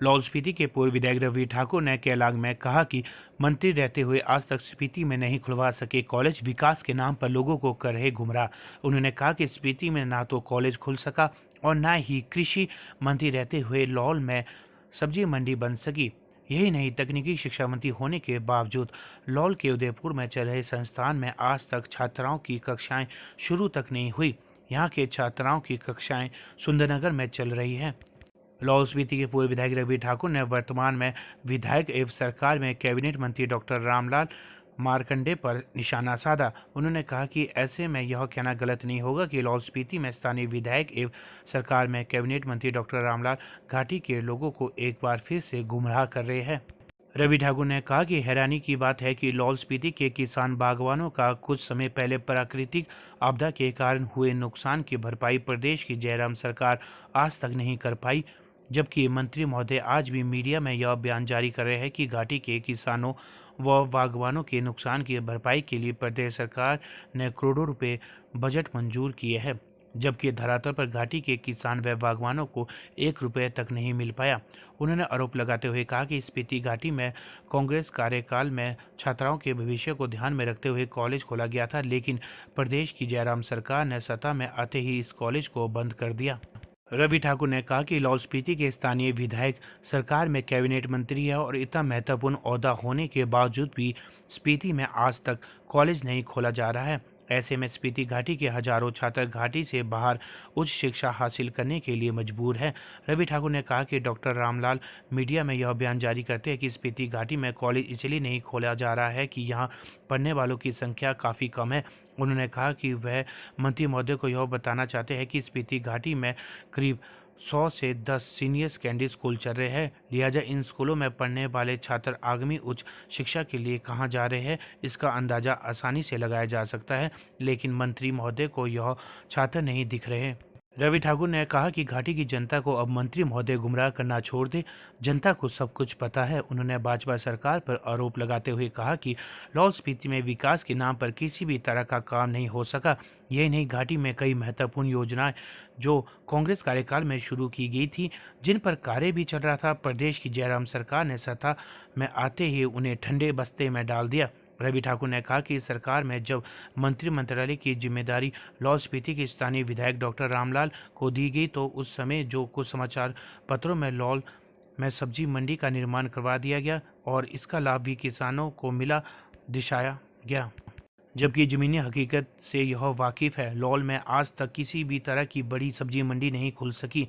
लाहौल स्पीति के पूर्व विधायक रवि ठाकुर ने केलांग में कहा कि मंत्री रहते हुए आज तक स्पीति में नहीं खुलवा सके कॉलेज, विकास के नाम पर लोगों को कर रहे गुमराह। उन्होंने कहा कि स्पीति में ना तो कॉलेज खुल सका और ना ही कृषि मंत्री रहते हुए लाहौल में सब्जी मंडी बन सकी। यही नहीं, तकनीकी शिक्षा मंत्री होने के बावजूद लाहौल के उदयपुर में चल रहे संस्थान में आज तक छात्राओं की कक्षाएं शुरू तक नहीं हुई। यहाँ के छात्राओं की कक्षाएं सुंदरनगर में चल रही है। लाहौल स्पीति के पूर्व विधायक रवि ठाकुर ने वर्तमान में विधायक एवं सरकार में कैबिनेट मंत्री डॉक्टर रामलाल मारकंडे पर निशाना साधा। उन्होंने कहा कि ऐसे में यह कहना गलत नहीं होगा कि लाहौल स्पीति में स्थानीय विधायक एवं सरकार में कैबिनेट मंत्री डॉक्टर रामलाल घाटी के लोगों को एक बार फिर से गुमराह कर रहे हैं। रवि ठाकुर ने कहा कि हैरानी की बात है कि लाहौल स्पीति के किसान बागवानों का कुछ समय पहले प्राकृतिक आपदा के कारण हुए नुकसान की भरपाई प्रदेश की जयराम सरकार आज तक नहीं कर पाई, जबकि मंत्री महोदय आज भी मीडिया में यह बयान जारी कर रहे हैं कि घाटी के किसानों व बागवानों के नुकसान की भरपाई के लिए प्रदेश सरकार ने करोड़ों रुपए बजट मंजूर किए हैं, जबकि धरातल पर घाटी के किसान व बागवानों को 1 रुपये तक नहीं मिल पाया। उन्होंने आरोप लगाते हुए कहा कि स्पीति घाटी में कांग्रेस कार्यकाल में छात्राओं के भविष्य को ध्यान में रखते हुए कॉलेज खोला गया था, लेकिन प्रदेश की जयराम सरकार ने सत्ता में आते ही इस कॉलेज को बंद कर दिया। रवि ठाकुर ने कहा कि लाहौल स्पीति के स्थानीय विधायक सरकार में कैबिनेट मंत्री है और इतना महत्वपूर्ण ओहदा होने के बावजूद भी स्पीति में आज तक कॉलेज नहीं खोला जा रहा है। ऐसे में स्पीति घाटी के हजारों छात्र घाटी से बाहर उच्च शिक्षा हासिल करने के लिए मजबूर हैं। रवि ठाकुर ने कहा कि डॉक्टर रामलाल मीडिया में यह बयान जारी करते हैं कि स्पीति घाटी में कॉलेज इसलिए नहीं खोला जा रहा है कि यहाँ पढ़ने वालों की संख्या काफ़ी कम है। उन्होंने कहा कि वह मंत्री महोदय को यह बताना चाहते हैं कि स्पीति घाटी में करीब 100 से 10 सीनियर सेकेंडरी स्कूल चल रहे हैं, लिहाजा इन स्कूलों में पढ़ने वाले छात्र आगामी उच्च शिक्षा के लिए कहाँ जा रहे हैं, इसका अंदाज़ा आसानी से लगाया जा सकता है, लेकिन मंत्री महोदय को यह छात्र नहीं दिख रहे। रवि ठाकुर ने कहा कि घाटी की जनता को अब मंत्री महोदय गुमराह करना छोड़ दे, जनता को सब कुछ पता है। उन्होंने भाजपा सरकार पर आरोप लगाते हुए कहा कि लाहौल स्पीति में विकास के नाम पर किसी भी तरह का काम नहीं हो सका। यही नहीं, घाटी में कई महत्वपूर्ण योजनाएं जो कांग्रेस कार्यकाल में शुरू की गई थी, जिन पर कार्य भी चल रहा था, प्रदेश की जयराम सरकार ने सत्ता में आते ही उन्हें ठंडे बस्ते में डाल दिया। रवि ठाकुर ने कहा कि सरकार में जब मंत्रिमंडल की जिम्मेदारी लाहौल स्पीति के स्थानीय विधायक डॉक्टर रामलाल को दी गई तो उस समय जो कुछ समाचार पत्रों में लाहौल में सब्जी मंडी का निर्माण करवा दिया गया और इसका लाभ भी किसानों को मिला दिखाया गया, जबकि ज़मीनी हकीकत से यह वाकिफ़ है। लाहौल में आज तक किसी भी तरह की बड़ी सब्जी मंडी नहीं खुल सकी।